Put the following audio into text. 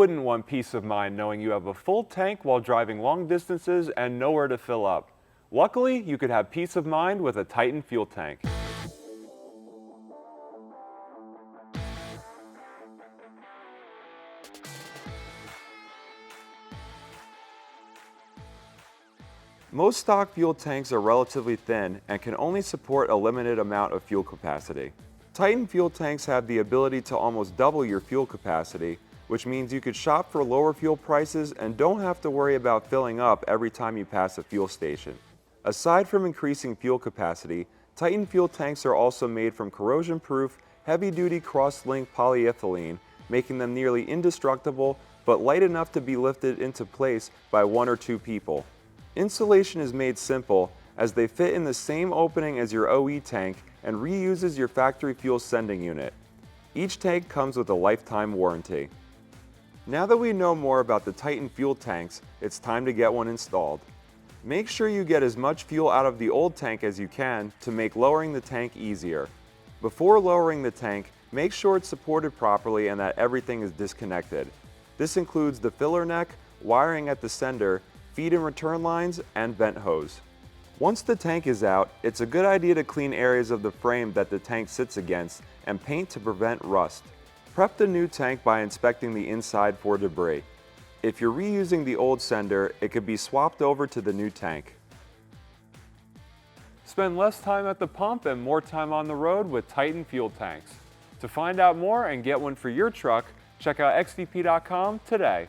wouldn't want peace of mind knowing you have a full tank while driving long distances and nowhere to fill up? Luckily, you could have peace of mind with a Titan fuel tank. Most stock fuel tanks are relatively thin and can only support a limited amount of fuel capacity. Titan fuel tanks have the ability to almost double your fuel capacity, which means you could shop for lower fuel prices and don't have to worry about filling up every time you pass a fuel station. Aside from increasing fuel capacity, Titan fuel tanks are also made from corrosion-proof, heavy-duty cross-linked polyethylene, making them nearly indestructible but light enough to be lifted into place by 1 or 2 people. Installation is made simple as they fit in the same opening as your OE tank and reuses your factory fuel sending unit. Each tank comes with a lifetime warranty. Now that we know more about the Titan fuel tanks, it's time to get one installed. Make sure you get as much fuel out of the old tank as you can to make lowering the tank easier. Before lowering the tank, make sure it's supported properly and that everything is disconnected. This includes the filler neck, wiring at the sender, feed and return lines, and vent hose. Once the tank is out, it's a good idea to clean areas of the frame that the tank sits against and paint to prevent rust. Prep the new tank by inspecting the inside for debris. If you're reusing the old sender, it could be swapped over to the new tank. Spend less time at the pump and more time on the road with Titan fuel tanks. To find out more and get one for your truck, check out xdp.com today.